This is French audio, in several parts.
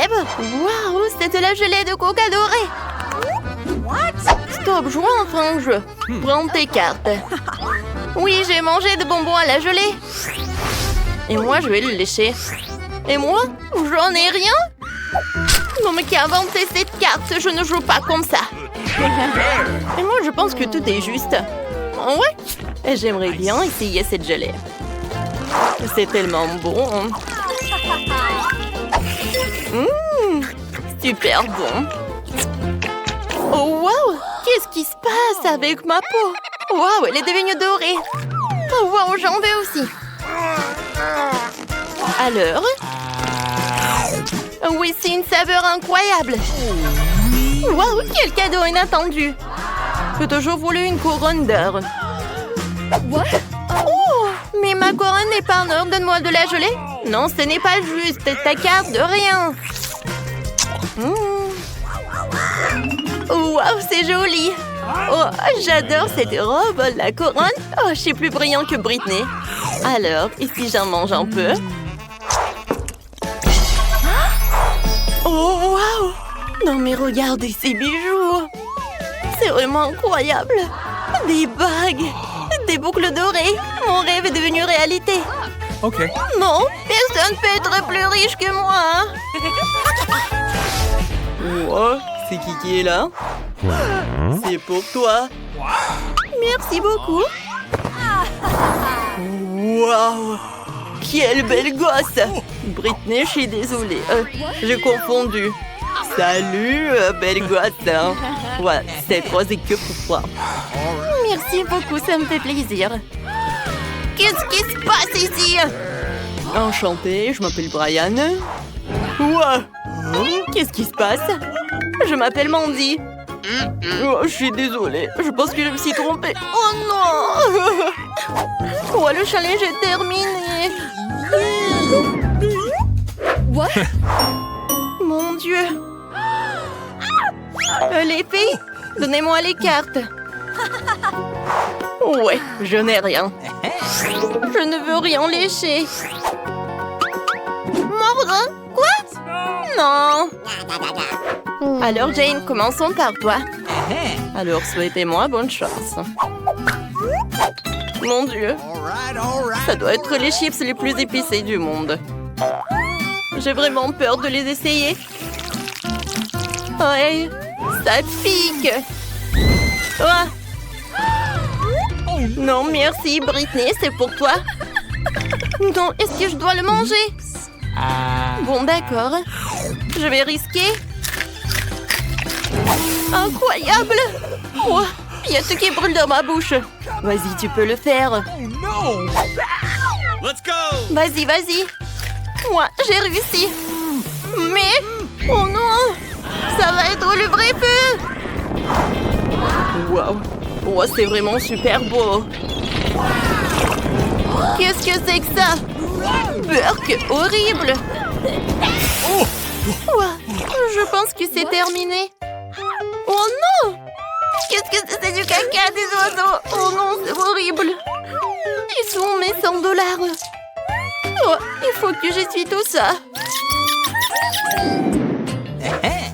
Seb. Waouh, c'est de la gelée de coca dorée. Stop, jouons enfin au jeu. Prends tes cartes. Oui, j'ai mangé de bonbons à la gelée. Et moi, je vais le lécher. Et moi, j'en ai rien. Non, mais qui a inventé cette carte? Je ne joue pas comme ça. Et moi, je pense que tout est juste. Ouais. Et j'aimerais bien essayer cette gelée. C'est tellement bon. Super bon. Oh, wow! Qu'est-ce qui se passe avec ma peau? Wow, elle est devenue dorée. Oh, wow, j'en veux aussi. Alors? Oui, c'est une saveur incroyable. Wow, quel cadeau inattendu. J'ai toujours voulu une couronne d'or. Oh, mais ma couronne n'est pas en or. Donne-moi de la gelée. Non, ce n'est pas juste. Ta carte de rien. Wow, c'est joli. Oh, j'adore cette robe. La couronne. Oh, je suis plus brillant que Britney. Alors, et si j'en mange un peu? Oh, wow! Non, mais regardez ces bijoux! C'est vraiment incroyable! Des bagues! Des boucles dorées! Mon rêve est devenu réalité! Ok. Non, personne ne peut être plus riche que moi! Wow, c'est qui est là? C'est pour toi! Merci beaucoup! Wow! Quelle belle gosse! Britney, je suis désolée. J'ai confondu. Salut, belle gosse. Ouais, cette rose est que pour toi. Merci beaucoup, ça me fait plaisir. Qu'est-ce qui se passe ici? Enchantée, je m'appelle Brian. Ouais. Qu'est-ce qui se passe? Je m'appelle Mandy. Oh, je suis désolée. Je pense que je me suis trompée. Oh non! Oh, le challenge est terminé. What? Mon Dieu. Les filles, donnez-moi les cartes. Ouais, je n'ai rien. Je ne veux rien lécher. Mordre? Quoi? Non. Alors Jane, commençons par toi. Alors souhaitez-moi bonne chance. Mon Dieu. Ça doit être les chips les plus épicés du monde. J'ai vraiment peur de les essayer. Ouais, ça pique. Oh. Non, merci, Britney, c'est pour toi. Non, est-ce que je dois le manger? Bon, d'accord. Je vais risquer. Incroyable! Oh, il y a tout qui brûle dans ma bouche. Vas-y, tu peux le faire. Vas-y, vas-y. Moi, j'ai réussi. Mais... Oh non! Ça va être le vrai feu! Wow! Oh, c'est vraiment super beau. Qu'est-ce que c'est que ça? Burk, horrible! Oh, je pense que c'est terminé. Oh non! Qu'est-ce que c'est du caca des oiseaux? Oh non, c'est horrible! Ils sont mes $100. Oh, il faut que j'essuie tout ça.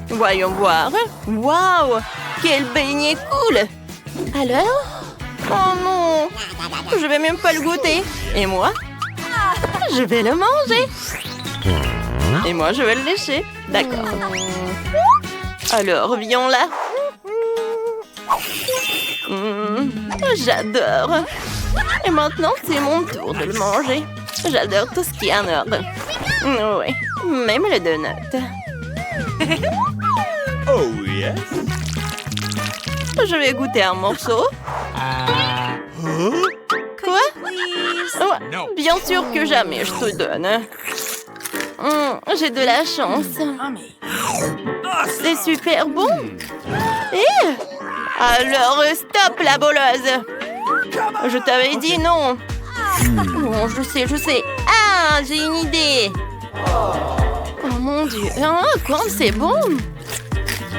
Voyons voir. Waouh! Quel beignet cool! Alors? Oh non! Je vais même pas le goûter. Et moi? Je vais le manger. Et moi, je vais le lécher. D'accord. Alors, viens là. J'adore. Et maintenant, c'est mon tour de le manger. J'adore tout ce qui est en ordre. Oui, même le donut. Oh, yes. Je vais goûter un morceau. Quoi? Oh, bien sûr que jamais je te donne. J'ai de la chance. C'est super bon. Alors, stop la boleuse. Je t'avais dit non. Bon, je sais. Ah, j'ai une idée. Oh mon Dieu. Ah, comme c'est bon.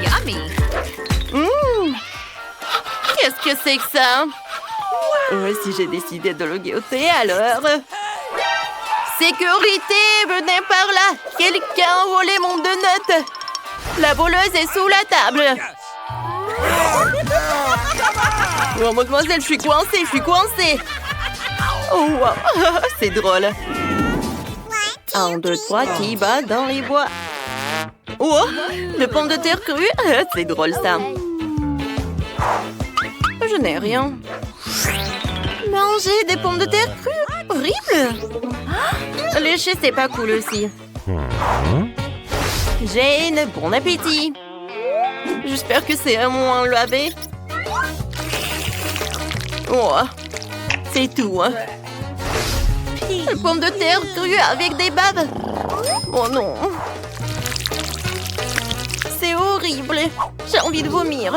Yummy. Qu'est-ce que c'est que ça? Si j'ai décidé de le goûter, alors... Sécurité, venez par là. Quelqu'un a volé mon donut. La voleuse est sous la table. Oh, mademoiselle, je suis coincée. Oh, wow. C'est drôle. 1, 2, 3, qui bat dans les bois? Oh, de pommes de terre crues. C'est drôle, ça. Je n'ai rien. Manger des pommes de terre crues? Horrible. Lécher, c'est pas cool aussi. Jane, bon appétit. J'espère que c'est moins lavé. Oh, c'est tout. Hein. Pommes de terre crues avec des baves. Oh non. C'est horrible. J'ai envie de vomir.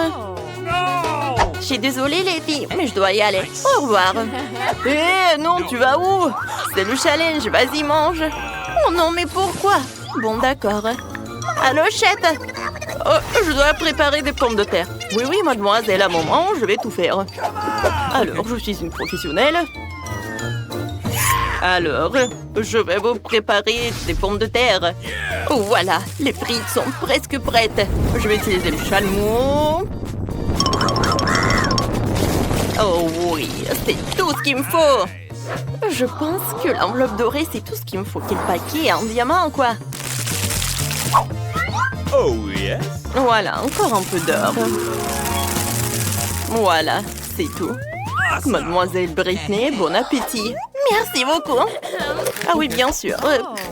Je suis désolée, les filles, mais je dois y aller. Au revoir. Eh non, tu vas où? C'est le challenge, vas-y, mange. Oh non, mais pourquoi? Bon, d'accord. Alochette. Oh, je dois préparer des pommes de terre. Oui, mademoiselle, à un moment, je vais tout faire. Alors, je suis une professionnelle. Alors, je vais vous préparer des pommes de terre. Oh, voilà, les frites sont presque prêtes. Je vais utiliser le chalumeau. Oh oui, c'est tout ce qu'il me faut. Je pense que l'enveloppe dorée, c'est tout ce qu'il me faut. Quel paquet en diamant, quoi. Oh yes. Voilà, encore un peu d'or. Voilà, c'est tout. Mademoiselle Britney, bon appétit. Merci beaucoup. Ah oui, bien sûr.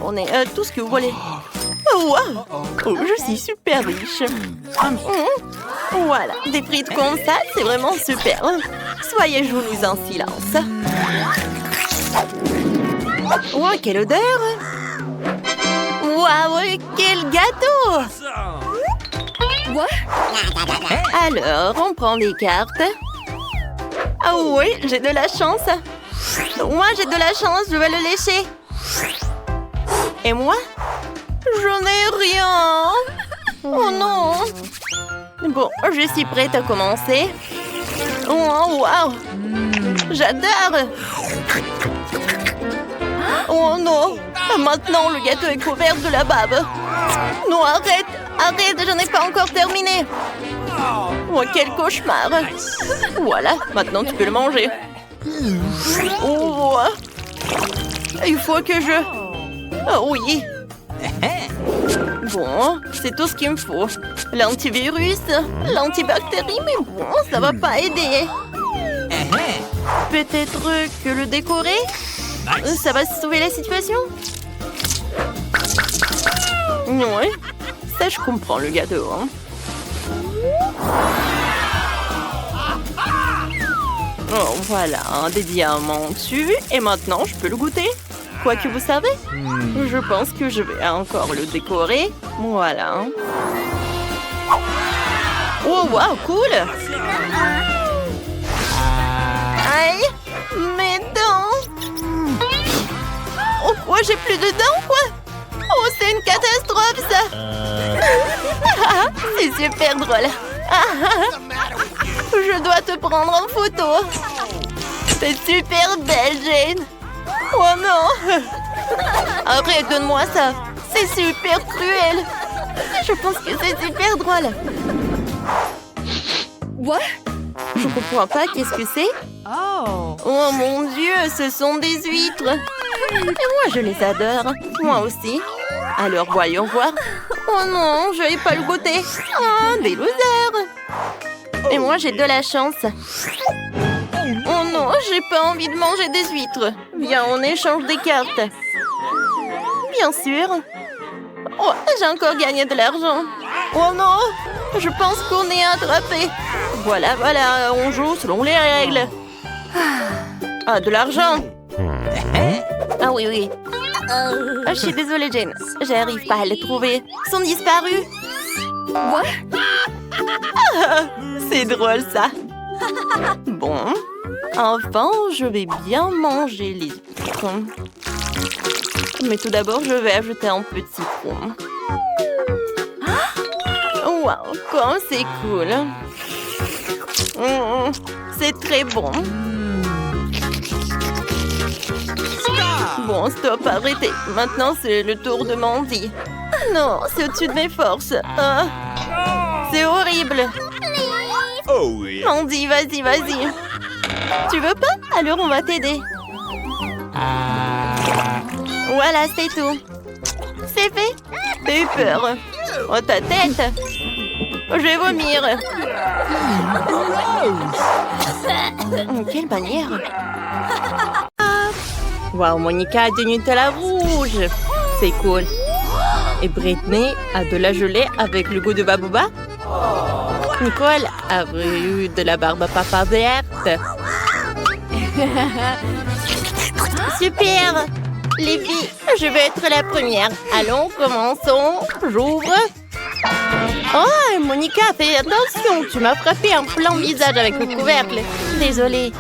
On est tout ce que vous voulez. Oh, wow. Oh, je suis super riche. Voilà, des frites comme ça, c'est vraiment super. Soyez jaloux en silence. Oh, quelle odeur! Waouh, quel gâteau! Alors, on prend des cartes. Ah oui, j'ai de la chance. Moi, j'ai de la chance, je vais le lécher. Et moi? J'en ai rien. Oh non. Bon, je suis prête à commencer. Oh, wow. J'adore. Oh non. Maintenant, le gâteau est couvert de la bave. Non, arrête. Arrête, je n'ai pas encore terminé. Oh, quel cauchemar. Voilà, maintenant tu peux le manger. Oh. Il faut que je... Oh oui. Bon, c'est tout ce qu'il me faut. L'antivirus, l'antibactérie, mais bon, ça va pas aider. Peut-être que le décorer, ça va sauver la situation. Ouais, ça je comprends le gâteau. Hein. Oh, voilà, des diamants dessus. Et maintenant, je peux le goûter. Quoi que vous savez, je pense que je vais encore le décorer. Voilà. Oh, wow, cool. Aïe, mes dents. Oh, quoi, j'ai plus de dents, quoi. Oh, c'est une catastrophe, ça. C'est super drôle. Je dois te prendre en photo. C'est super belle, Jane. Oh non. Arrête, donne-moi ça. C'est super cruel. Je pense que c'est super drôle. What? Je comprends pas, qu'est-ce que c'est? Oh mon Dieu, ce sont des huîtres. Et moi, je les adore. Moi aussi. Alors, voyons voir. Oh non, je vais pas le goûter. Ah, des losers. Et moi, j'ai de la chance. Oh non, j'ai pas envie de manger des huîtres. Viens, on échange des cartes. Bien sûr. Oh, j'ai encore gagné de l'argent. Oh non, je pense qu'on est attrapé. Voilà, on joue selon les règles. Ah, de l'argent. Ah oui. Je suis désolée, Jane. J'arrive pas à les trouver. Ils sont disparus. What? C'est drôle, ça. Bon. Enfin, je vais bien manger les huîtres. Mais tout d'abord, je vais ajouter un peu de citron. Wow, comme c'est cool. C'est très bon. Bon, stop, arrêtez. Maintenant, c'est le tour de Mandy. Non, c'est au-dessus de mes forces. Ah, c'est horrible. Oh oui. Mandy, vas-y, vas-y. Tu veux pas? Alors, on va t'aider. Voilà, c'est tout. C'est fait. T'as eu peur. Oh, ta tête. Je vais vomir. Quelle manière. Waouh, Monica a du Nutella rouge. C'est cool. Et Britney a de la gelée avec le goût de Babouba. Nicole a eu de la barbe à papa verte. Super. Les filles, je vais être la première. Allons, commençons. J'ouvre. Oh, Monica, fais attention. Tu m'as frappé en plein visage avec le couvercle. Désolée.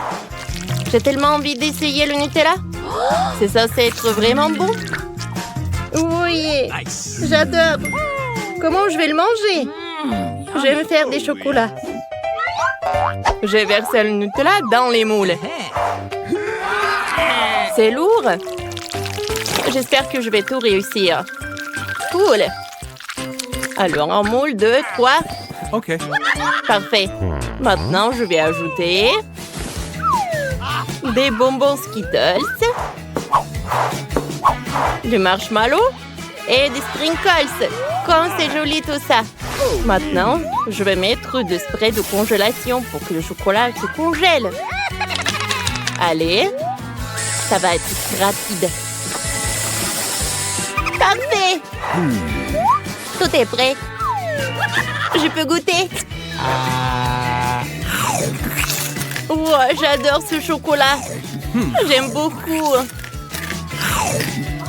J'ai tellement envie d'essayer le Nutella. C'est censé être vraiment bon. Oui, j'adore. Comment je vais le manger? Je vais me faire des chocolats. J'ai versé le Nutella dans les moules. C'est lourd. J'espère que je vais tout réussir. Cool. Alors, en moule, 2, 3. OK. Parfait. Maintenant, je vais ajouter des bonbons Skittles, du marshmallow et des sprinkles. Comme c'est joli tout ça. Maintenant, je vais mettre du spray de congélation pour que le chocolat se congèle. Allez, ça va être rapide. Parfait! Tout est prêt. Je peux goûter? Oh, j'adore ce chocolat. J'aime beaucoup.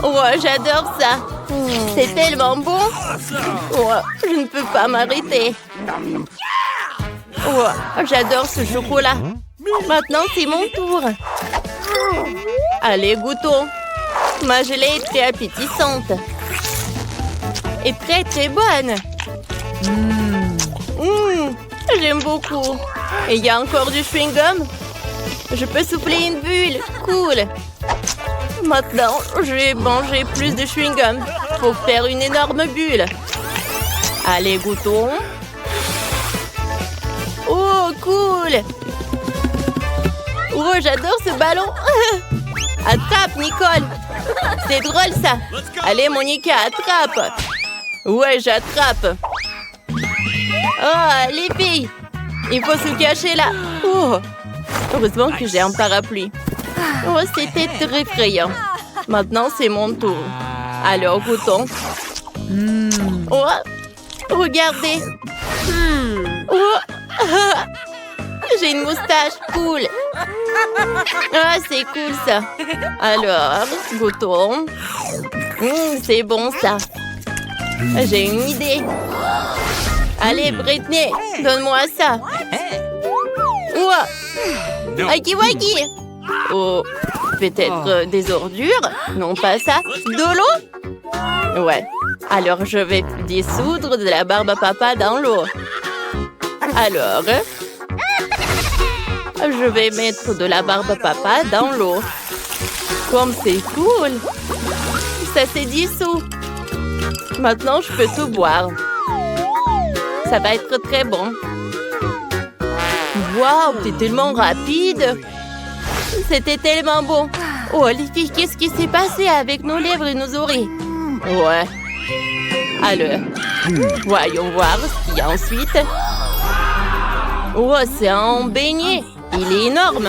Oh, j'adore ça. C'est tellement bon. Oh, je ne peux pas m'arrêter. Oh, j'adore ce chocolat. Maintenant, c'est mon tour. Allez, goûtons. Ma gelée est très appétissante. Et très, très bonne. J'aime beaucoup. Et il y a encore du chewing-gum. Je peux souffler une bulle. Cool. Maintenant, je vais manger plus de chewing-gum pour faire une énorme bulle. Allez, goûtons. Oh, cool. Oh, j'adore ce ballon. Attrape, Nicole. C'est drôle, ça. Allez, Monica, attrape. Ouais, j'attrape. Oh, les filles. Il faut se cacher là. Oh. Heureusement que j'ai un parapluie. Oh, c'était très effrayant. Maintenant, c'est mon tour. Alors, goûtons. Oh, regardez. Oh. J'ai une moustache. Cool. Ah, c'est cool, ça. Alors, goûtons. C'est bon, ça. J'ai une idée. Allez, Britney, donne-moi ça. Oh. Waki. Oh, peut-être des ordures? Non, pas ça. De l'eau? Ouais. Alors, je vais dissoudre de la barbe à papa dans l'eau. Alors, je vais mettre de la barbe à papa dans l'eau. Comme c'est cool. Ça s'est dissous. Maintenant, je peux tout boire. Ça va être très bon. Waouh, t'es tellement rapide. C'était tellement bon. Oh, les filles, qu'est-ce qui s'est passé avec nos lèvres et nos oreilles? Ouais. Alors, voyons voir ce qu'il y a ensuite. Oh, c'est un beignet. Il est énorme.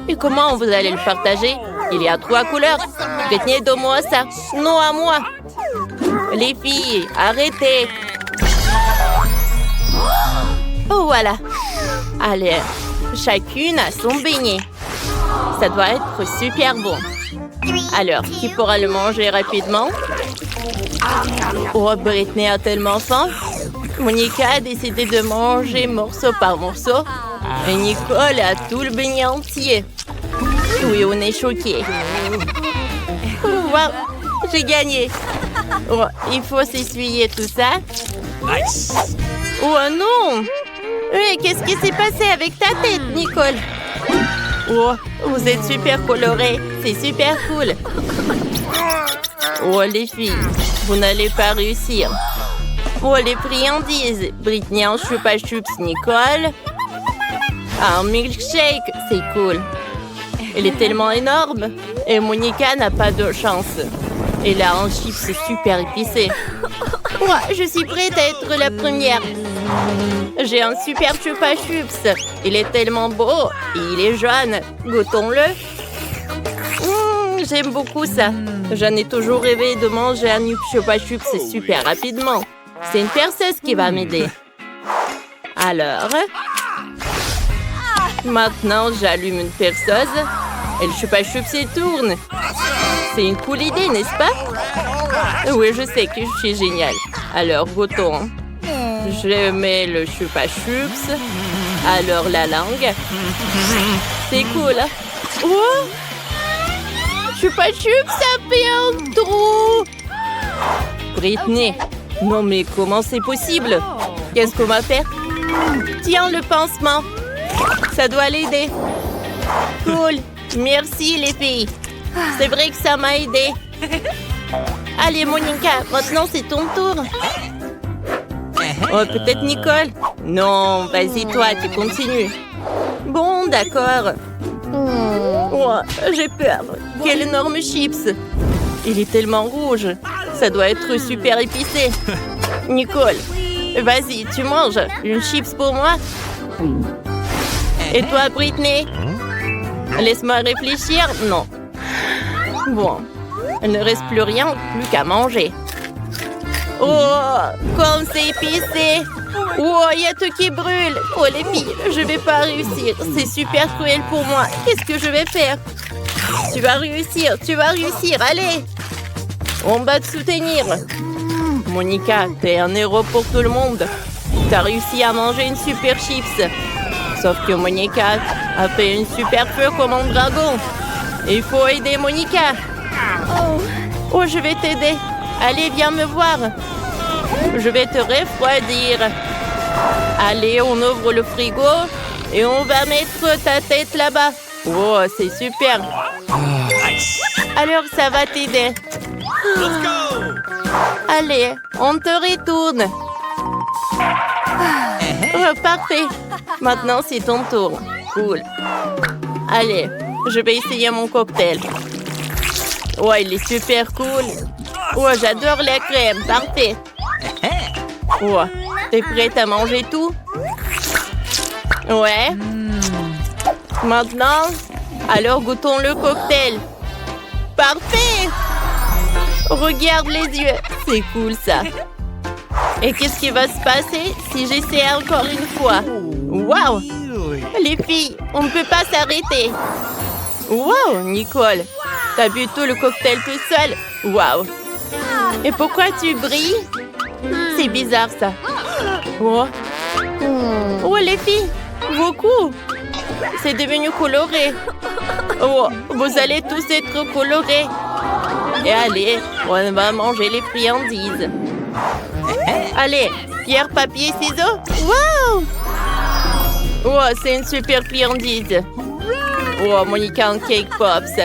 Et comment vous allez le partager? Il y a 3 couleurs. Britney, donne-moi ça. Non, à moi. Les filles, arrêtez. Oh, voilà. Allez, chacune a son beignet. Ça doit être super bon. Alors, qui pourra le manger rapidement? Oh, Britney a tellement faim. Monica a décidé de manger morceau par morceau. Et Nicole a tout le beignet entier. Oui, on est choqués. Wow, j'ai gagné. Oh, il faut s'essuyer tout ça. Oh non! Oui, qu'est-ce qui s'est passé avec ta tête, Nicole? Oh, vous êtes super colorée. c'est super cool. Oh, les filles, vous n'allez pas réussir. Oh, les friandises. Britney en Chupa Chups, Nicole. Un milkshake, c'est cool. Il est tellement énorme. Et Monica n'a pas de chance. Elle a un chips super épicé. Moi, je suis prête à être la première. J'ai un super Chupa Chups. Il est tellement beau et il est jaune. Goûtons-le. J'aime beaucoup ça. J'en ai toujours rêvé de manger un Chupa Chups super rapidement. C'est une perceuse qui va m'aider. Alors, maintenant j'allume une perceuse et le Chupa Chups il tourne. C'est une cool idée, n'est-ce pas? Oui, je sais que je suis géniale. Alors, goûtons. Je mets le Chupa Chups. Alors, la langue. C'est cool. Oh! Chupa Chups, ça fait un trou! Britney, non mais comment c'est possible? Qu'est-ce qu'on va faire? Tiens, le pansement. Ça doit l'aider. Cool. Merci, les filles. C'est vrai que ça m'a aidé. Allez, Monica, maintenant c'est ton tour. Oh, peut-être Nicole? Non, vas-y, toi, tu continues. Bon, d'accord. Oh, j'ai peur. Quel énorme chips. Il est tellement rouge. Ça doit être super épicé. Nicole, vas-y, tu manges. Une chips pour moi? Et toi, Britney? Laisse-moi réfléchir. Non. Bon, il ne reste plus rien, plus qu'à manger. Oh, comme c'est épicé. Oh, il y a tout qui brûle. Oh, les filles, je vais pas réussir. C'est super cruel pour moi. Qu'est-ce que je vais faire? Tu vas réussir. Allez. On va te soutenir. Monica, t'es un héros pour tout le monde. T'as réussi à manger une super chips. Sauf que Monica a fait une super feu comme un dragon. Il faut aider Monica. Oh, je vais t'aider. Allez, viens me voir. Je vais te refroidir. Allez, on ouvre le frigo et on va mettre ta tête là-bas. Oh, c'est super. Alors, ça va t'aider. Allez, on te retourne. Oh, parfait. Maintenant, c'est ton tour. Cool. Allez, je vais essayer mon cocktail. Oh, il est super cool. Oh, j'adore la crème. Parfait. Oh, t'es prête à manger tout? Ouais. Maintenant, alors goûtons le cocktail. Parfait. Regarde les yeux. C'est cool, ça. Et qu'est-ce qui va se passer si j'essaie encore une fois? Waouh! Les filles, on ne peut pas s'arrêter. Waouh, Nicole! T'as bu tout le cocktail tout seul? Waouh! Et pourquoi tu brilles? C'est bizarre, ça. Oh. Oh, les filles! Beaucoup! C'est devenu coloré. Oh, vous allez tous être colorés. Et allez, on va manger les friandises. Allez, pierre, papier, ciseaux. Wow! Oh, c'est une super friandise. Oh, Monica en cake pops.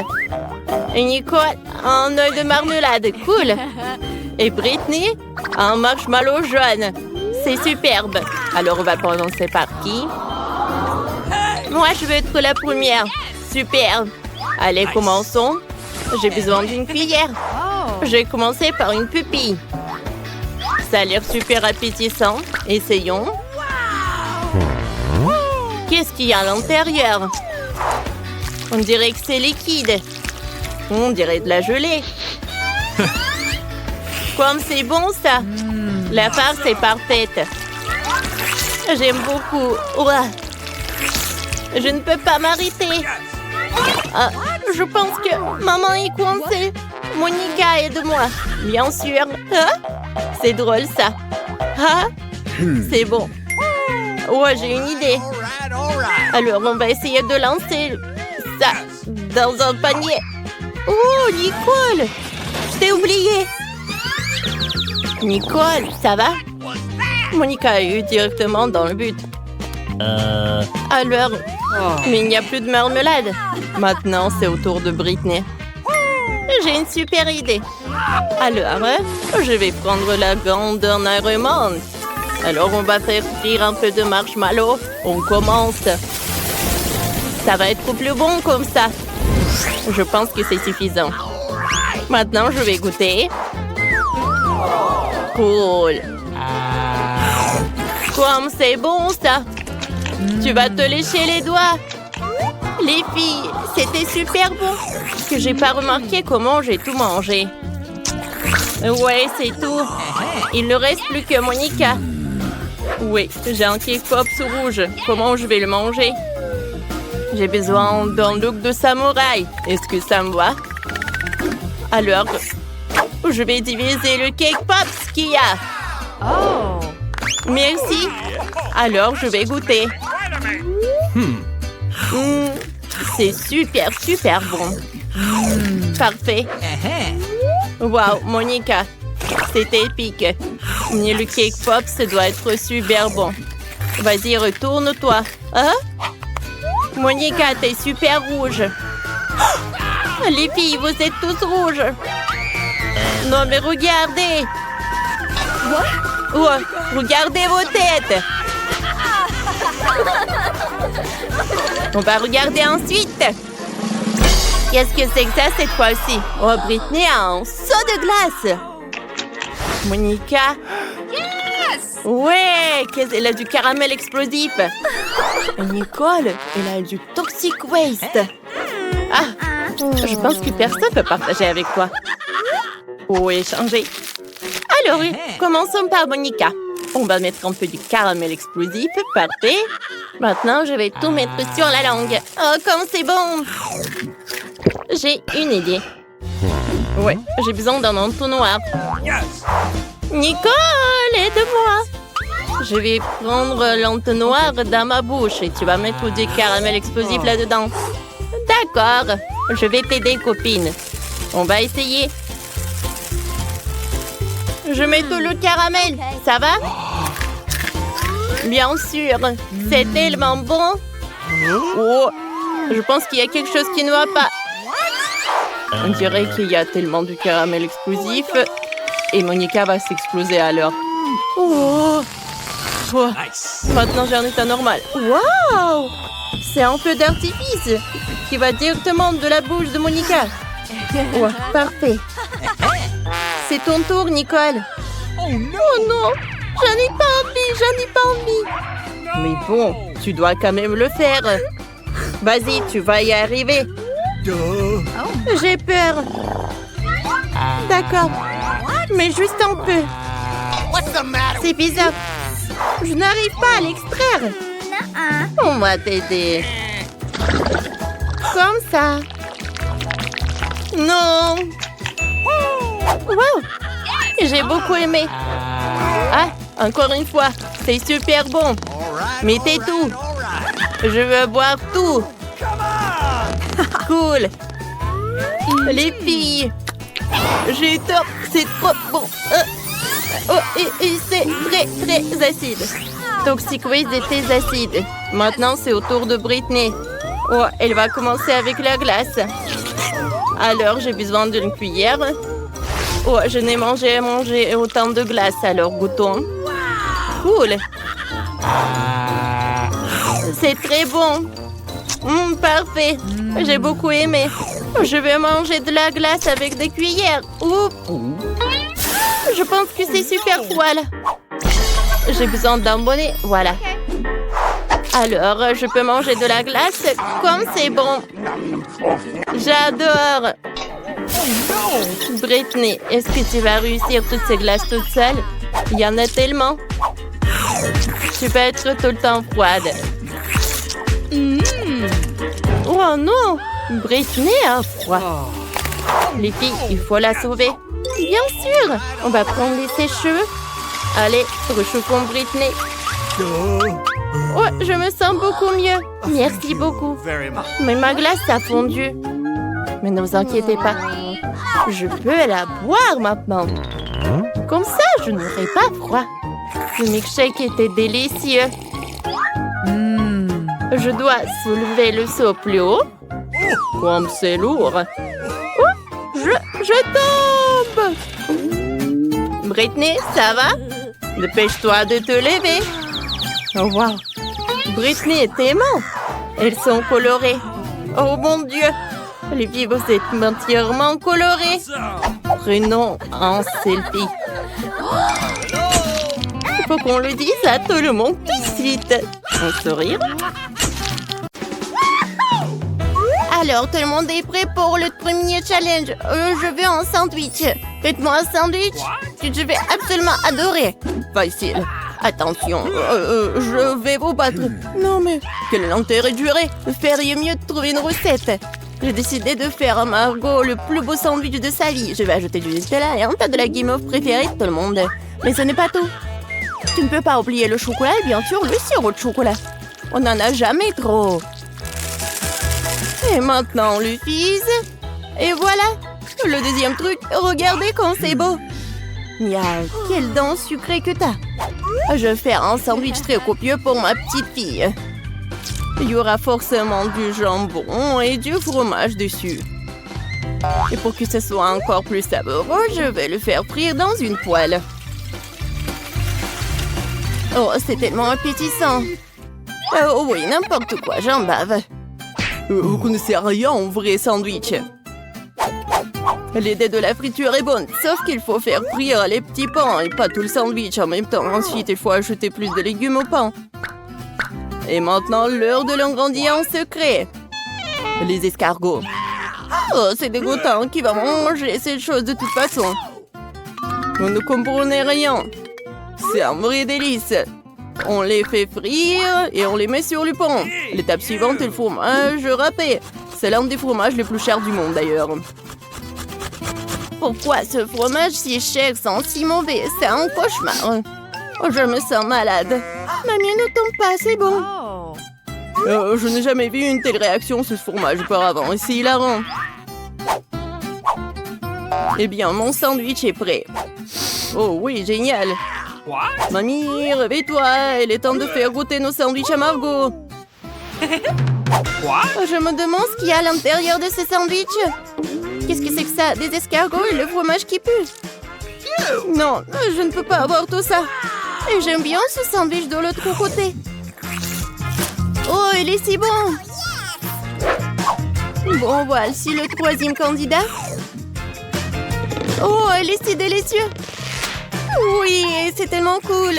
Et Nicole, un œil de marmelade. Cool. Et Britney, un marshmallow jaune. C'est superbe. Alors, on va commencer par qui? Moi, je veux être la première. Super. Allez, commençons. J'ai besoin d'une cuillère. Je vais commencer par une pupille. Ça a l'air super appétissant. Essayons. Qu'est-ce qu'il y a à l'intérieur? On dirait que c'est liquide. On dirait de la gelée. Comme c'est bon, ça. La farce est parfaite. J'aime beaucoup. Ouah. Je ne peux pas m'arrêter. Ah, je pense que maman est coincée. Monica, aide-moi. Bien sûr. Ah, c'est drôle, ça. Ah, c'est bon. Oh, j'ai une idée. Alors, on va essayer de lancer ça dans un panier. Oh, Nicole! Je t'ai oublié. Nicole, ça va? Monica a eu directement dans le but. Alors, mais il n'y a plus de marmelade. Maintenant, c'est au tour de Britney. J'ai une super idée. Alors, je vais prendre la grandeur Ironman. Alors, on va faire frire un peu de marshmallow. On commence. Ça va être plus bon comme ça. Je pense que c'est suffisant. Maintenant, je vais goûter. Cool. Comme c'est bon, ça. Tu vas te lécher les doigts. Les filles, c'était super bon. Que j'ai pas remarqué comment j'ai tout mangé. Ouais, c'est tout. Il ne reste plus que Monica. Oui, j'ai un cake pops rouge. Comment je vais le manger? J'ai besoin d'un look de samouraï. Est-ce que ça me va? Alors, je vais diviser le cake pops qu'il y a. Oh! Merci. Alors, je vais goûter. C'est super, super bon. Parfait. Wow, Monica, c'était épique. Mais le cake pops doit être super bon. Vas-y, retourne-toi. Hein? Monica, t'es super rouge. Les filles, vous êtes tous rouges. Non, mais regardez. Oh, regardez vos têtes. On va regarder ensuite. Qu'est-ce que c'est que ça cette fois-ci? Oh, Britney a un seau de glace. Monica? Ouais, elle a du caramel explosif. Et Nicole, elle a du toxic waste. Ah, je pense que personne ne peut partager avec toi. Ou échanger. Alors, commençons par Monica. On va mettre un peu du caramel explosif. Parfait. Maintenant, je vais tout mettre sur la langue. Oh, comme c'est bon! J'ai une idée. Ouais, j'ai besoin d'un entonnoir. Nicole, aide-moi! Je vais prendre l'entonnoir dans ma bouche et tu vas mettre du caramel explosif là-dedans. D'accord, je vais t'aider, copine. On va essayer. Je mets tout le caramel, ça va? Bien sûr, c'est tellement bon. Oh, je pense qu'il y a quelque chose qui ne va pas. On dirait qu'il y a tellement de caramel explosif et Monica va s'exploser alors. Oh. Oh. Maintenant j'ai un état normal. Waouh! C'est un peu d'artifice qui va directement de la bouche de Monica. Oh, parfait. C'est ton tour, Nicole. Oh non! J'en ai pas envie. Mais bon, tu dois quand même le faire. Vas-y, tu vas y arriver. J'ai peur. D'accord. Mais juste un peu. C'est bizarre. Je n'arrive pas à l'extraire. On va t'aider. Comme ça. Non. Wow. J'ai beaucoup aimé. Ah, encore une fois. C'est super bon. Mettez tout. Je veux boire tout. Cool. Les filles. J'ai tort. C'est trop bon. Oh, et c'est très, très acide. Toxic Waste était acide. Maintenant, c'est au tour de Britney. Oh, elle va commencer avec la glace. Alors, j'ai besoin d'une cuillère. Oh, je n'ai mangé autant de glace, alors goûtons. Cool. C'est très bon. Parfait. J'ai beaucoup aimé. Je vais manger de la glace avec des cuillères. Oups. Je pense que c'est super froid là. J'ai besoin d'un bonnet. Voilà. Alors, je peux manger de la glace comme c'est bon. J'adore. Britney, est-ce que tu vas réussir toutes ces glaces toute seule? Il y en a tellement. Tu peux être tout le temps froide. Oh non! Britney a froid. Les filles, il faut la sauver. Bien sûr! On va prendre les sèche-cheveux. Allez, réchauffons Britney. Oh, je me sens beaucoup mieux. Merci beaucoup. Mais ma glace a fondu. Mais ne vous inquiétez pas. Je peux la boire maintenant. Comme ça, je n'aurai pas froid. Le milkshake était délicieux. Je dois soulever le seau plus haut. Comme c'est lourd. Oh, je Je tombe! Britney, ça va? Dépêche-toi de te lever. Oh, wow! Britney et Théma, elles sont colorées. Oh mon Dieu! Les filles, vous êtes entièrement colorées. Prenons un selfie. Il faut qu'on le dise à tout le monde tout de suite. Un sourire. Alors, tout le monde est prêt pour le premier challenge. Je veux un sandwich. Faites-moi un sandwich. Je vais absolument adorer. Facile. Attention, je vais vous battre. Non mais, quel est l'intérêt de jurer? Vous feriez mieux de trouver une recette. J'ai décidé de faire à Margot le plus beau sandwich de sa vie. Je vais ajouter du Nutella et un tas de la guimauve préférée de tout le monde. Mais ce n'est pas tout. Tu ne peux pas oublier le chocolat et bien sûr le sirop de chocolat. On n'en a jamais trop. Et maintenant, le fizz. Et voilà. Le deuxième truc, regardez comme c'est beau. Miaou, quelle dent sucrée que t'as. Je vais faire un sandwich très copieux pour ma petite fille. Il y aura forcément du jambon et du fromage dessus. Et pour que ce soit encore plus savoureux, je vais le faire frire dans une poêle. Oh, c'est tellement appétissant. Oh oui, n'importe quoi, j'en bave. Vous connaissez rien en vrai sandwich. L'idée de la friture est bonne, sauf qu'il faut faire frire les petits pains et pas tout le sandwich en même temps. Ensuite, il faut ajouter plus de légumes au pain. Et maintenant, l'heure de l'ingrédient secret. Les escargots. Oh, c'est dégoûtant. Qui va manger cette chose de toute façon? Vous ne comprenez rien. C'est un vrai délice. On les fait frire et on les met sur le pain. L'étape suivante est le fromage râpé. C'est l'un des fromages les plus chers du monde d'ailleurs. Pourquoi ce fromage si cher sent si mauvais? C'est un cauchemar. Oh, je me sens malade. Mamie, ne tombe pas, c'est bon. Je n'ai jamais vu une telle réaction sur ce fromage auparavant. C'est hilarant. Eh bien, mon sandwich est prêt. Oh oui, génial. Mamie, réveille-toi. Il est temps de faire goûter nos sandwichs à Margot. Je me demande ce qu'il y a à l'intérieur de ce sandwich. Qu'est-ce que c'est que ça? Des escargots et le fromage qui pue? Non, je ne peux pas avoir tout ça. Et j'aime bien ce sandwich de l'autre côté. Oh, il est si bon. Bon, voici le troisième candidat. Oh, il est si délicieux. Oui, c'est tellement cool.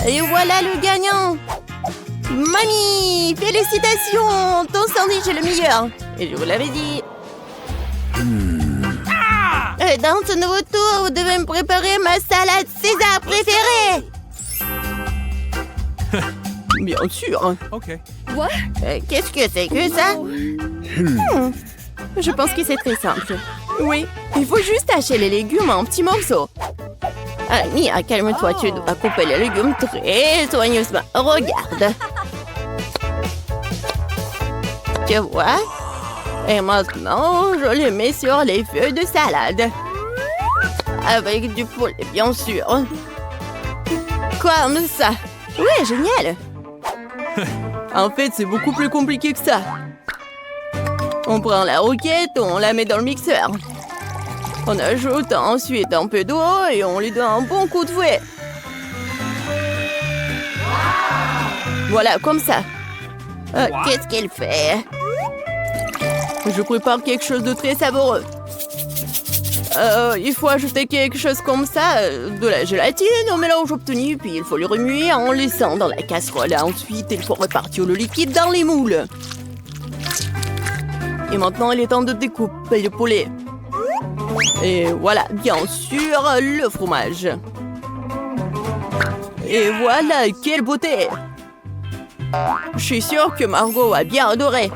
Et voilà le gagnant. Mamie, félicitations. Ton sandwich est le meilleur. Et je vous l'avais dit. Dans ce nouveau tour, vous devez me préparer ma salade César préférée. Bien sûr. Ok. Quoi? Qu'est-ce que c'est que ça? Je pense que c'est très simple. Oui, il faut juste hacher les légumes en petits morceaux. Mia, calme-toi, tu dois couper les légumes très soigneusement. Regarde. Tu vois? Et maintenant, je les mets sur les feuilles de salade. Avec du poulet, bien sûr. Comme ça. Ouais, génial. En fait, c'est beaucoup plus compliqué que ça. On prend la roquette, on la met dans le mixeur. On ajoute ensuite un peu d'eau et on lui donne un bon coup de fouet. Voilà, comme ça. Qu'est-ce qu'elle fait? Je prépare quelque chose de très savoureux. Il faut ajouter quelque chose comme ça, de la gélatine au mélange obtenu, puis il faut le remuer en laissant dans la casserole. Ensuite, il faut repartir le liquide dans les moules. Et maintenant, il est temps de découper le poulet. Et voilà, bien sûr, le fromage. Et voilà, quelle beauté! Je suis sûre que Margot a bien adoré.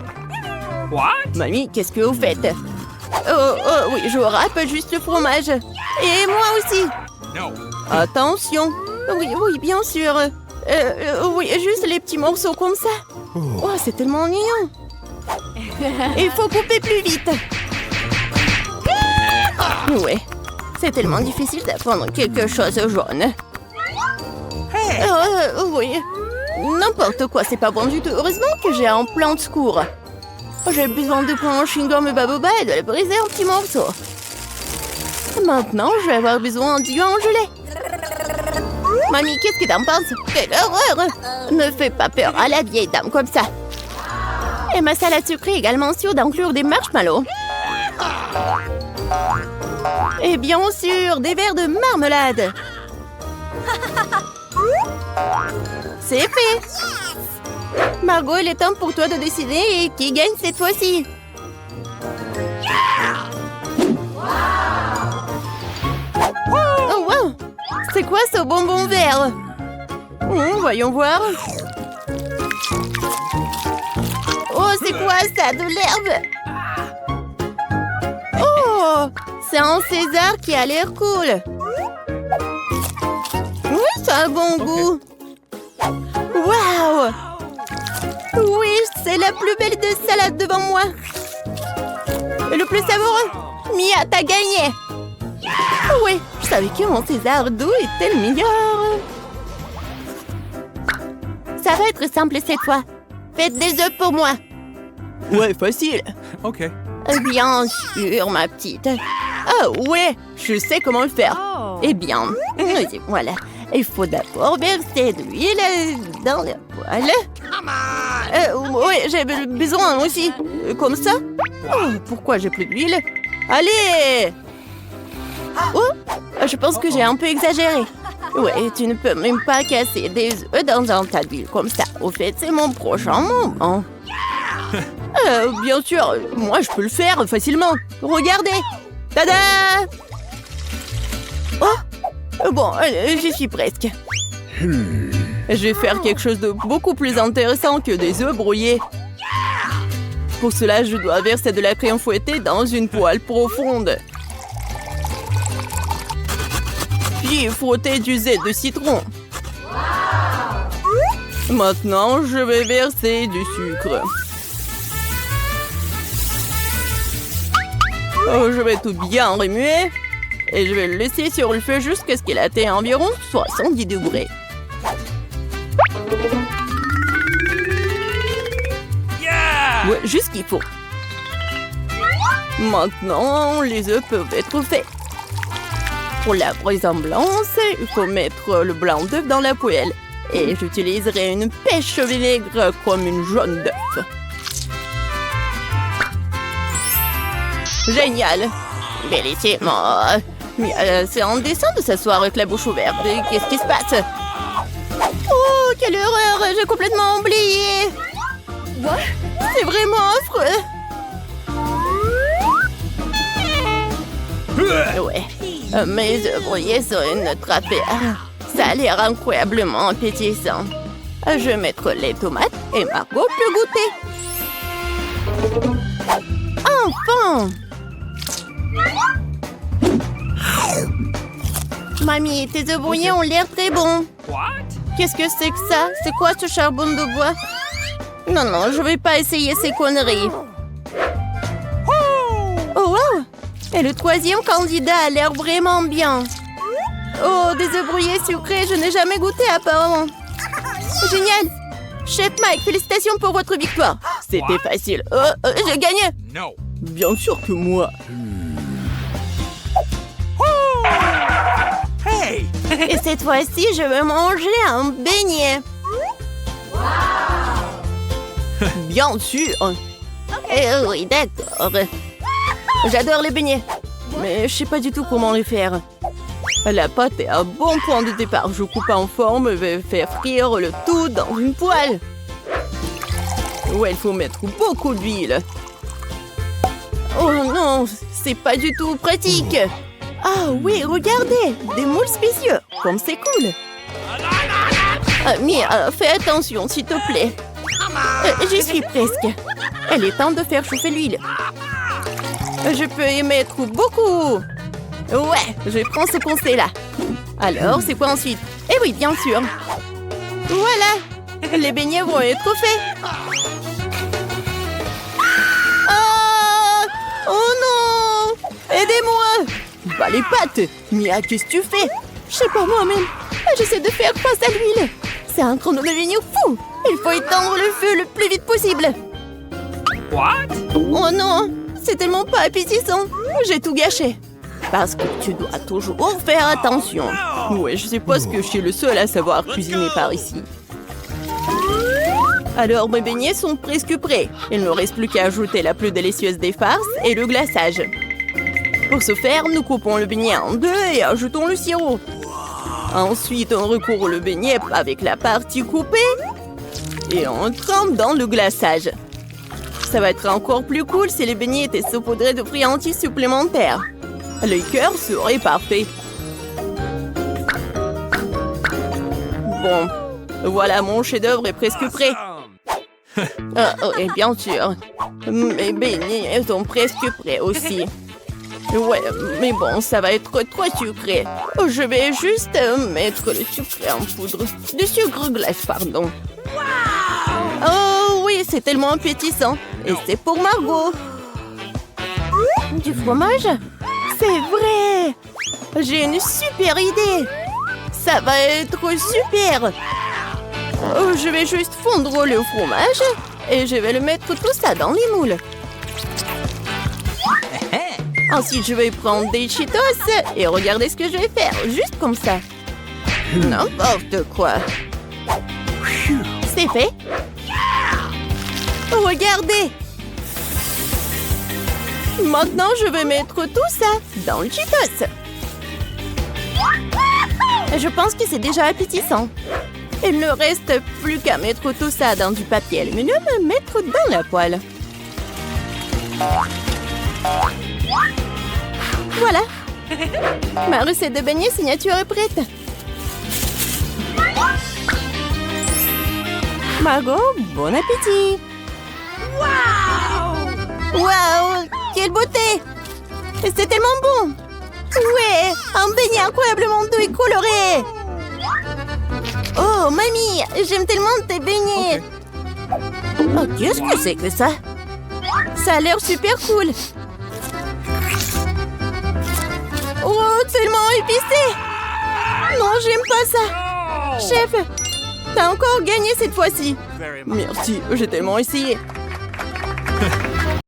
Mamie, qu'est-ce que vous faites? Oui, je râpe juste le fromage. Et moi aussi. Attention. Oui, bien sûr. Oui, juste les petits morceaux comme ça. Oh, c'est tellement mignon. Il faut couper plus vite. Ouais, c'est tellement difficile d'apprendre quelque chose jaune. Oui, n'importe quoi, c'est pas bon du tout. Heureusement que j'ai un plan de secours. J'ai besoin de prendre un chewing-gum Baboba et de le briser en petits morceaux. Maintenant, je vais avoir besoin du en gelée. Mamie, qu'est-ce que t'en penses? Quelle horreur! Ne fais pas peur à la vieille dame comme ça. Et ma salade sucrée est également sûre d'inclure des marshmallows. Et bien sûr, des verres de marmelade. C'est fait. Margot, il est temps pour toi de décider qui gagne cette fois-ci. Oh wow! C'est quoi ce bonbon vert? Voyons voir. Oh, c'est quoi ça? De l'herbe? Oh, c'est un César qui a l'air cool. Oui, ça a un bon goût. Waouh! Oui, c'est la plus belle de salade devant moi. Et le plus savoureux. Mia, t'as gagné. Oui, je savais que mon César doux était le meilleur. Ça va être simple cette fois. Faites des œufs pour moi. Ouais, facile. OK. Bien sûr, ma petite. Ah ouais, je sais comment le faire. Eh bien, voilà. Il faut d'abord verser de l'huile dans le poêle. Oui, j'ai besoin aussi. Comme ça. Oh, pourquoi j'ai plus d'huile? Allez! Oh, je pense que j'ai un peu exagéré. Ouais, tu ne peux même pas casser des œufs dans un tas d'huile comme ça. Au fait, c'est mon prochain moment. Bien sûr, moi je peux le faire facilement. Regardez! Tada! Oh! Bon, j'y suis presque. Je vais faire quelque chose de beaucoup plus intéressant que des œufs brouillés. Pour cela, je dois verser de la crème fouettée dans une poêle profonde. Puis frotter du zeste de citron. Maintenant, je vais verser du sucre. Oh, je vais tout bien remuer. Et je vais le laisser sur le feu jusqu'à ce qu'il atteigne environ 70 degrés. Ouais, juste ce qu'il faut. Maintenant, les œufs peuvent être faits. Pour la ressemblance, il faut mettre le blanc d'œuf dans la poêle. Et j'utiliserai une pêche au vinaigre comme une jaune d'œuf. Génial! Bellissimo! Mais c'est indécent de s'asseoir avec la bouche ouverte. Qu'est-ce qui se passe? Oh, quelle horreur! J'ai complètement oublié! C'est vraiment affreux! Ouais, mes œufs brouillés sont une autre affaire. Ça a l'air incroyablement appétissant. Je vais mettre les tomates et Margot peut goûter. Enfin! Mamie, tes œufs brouillés ont l'air très bons. Qu'est-ce que c'est que ça? C'est quoi ce charbon de bois? Non, je vais pas essayer ces conneries. Oh, wow! Et le troisième candidat a l'air vraiment bien. Oh, des œufs brouillés sucrés, je n'ai jamais goûté apparemment. Génial! Chef Mike, félicitations pour votre victoire. C'était facile. J'ai gagné. Non. Bien sûr que moi. Hey! Et cette fois-ci, je vais manger un beignet. Bien sûr. Oui, d'accord. J'adore les beignets. Mais je sais pas du tout comment les faire. La pâte est à bon point de départ. Je coupe en forme et vais faire frire le tout dans une poêle. Ouais, il faut mettre beaucoup d'huile. Oh non, c'est pas du tout pratique. Ah oui, regardez, des moules spéciaux. Comme c'est cool. Mia, fais attention, s'il te plaît. J'y suis presque. Il est temps de faire chauffer l'huile. Je peux y mettre beaucoup. Ouais, je prends ce conseil-là. Alors, c'est quoi ensuite? Eh oui, bien sûr. Voilà, les beignets vont être faits. Ah! Oh non! Aidez-moi! Bah les pattes! Mia, qu'est-ce que tu fais? Je sais pas moi-même. J'essaie de faire face à l'huile. C'est un chrono de génie fou. Il faut éteindre le feu le plus vite possible. Oh non, c'est tellement pas appétissant. J'ai tout gâché. Parce que tu dois toujours faire attention. Ouais, je suppose que je suis le seul à savoir cuisiner par ici. Alors, mes beignets sont presque prêts. Il ne reste plus qu'à ajouter la plus délicieuse des farces et le glaçage. Pour ce faire, nous coupons le beignet en deux et ajoutons le sirop. Ensuite, on recouvre le beignet avec la partie coupée et on trempe dans le glaçage. Ça va être encore plus cool si les beignets étaient saupoudrés de friandises supplémentaires. Le cœur serait parfait. Bon, voilà, mon chef-d'œuvre est presque prêt. Et bien sûr, mes beignets sont presque prêts aussi. Ouais, mais bon, ça va être trop sucré. Je vais juste mettre le sucre en poudre. Du sucre glace, pardon. Oh oui, c'est tellement appétissant. Et c'est pour Margot. Du fromage? C'est vrai! J'ai une super idée! Ça va être super! Je vais juste fondre le fromage et je vais le mettre tout ça dans les moules. Ensuite, je vais prendre des Cheetos et regardez ce que je vais faire, juste comme ça. N'importe quoi. C'est fait. Regardez! Maintenant, je vais mettre tout ça dans le Cheetos. Je pense que c'est déjà appétissant. Il ne reste plus qu'à mettre tout ça dans du papier aluminium et mettre dans la poêle. Voilà. Ma recette de beignets signature est prête. Margot, bon appétit. Waouh, quelle beauté! C'est tellement bon! Ouais, un beignet incroyablement doux et coloré! Oh, mamie, j'aime tellement tes beignets! Okay. Oh, qu'est-ce que c'est que ça? Ça a l'air super cool! Oh, tellement épicé! Non, j'aime pas ça! Chef, t'as encore gagné cette fois-ci! Merci, j'ai tellement essayé!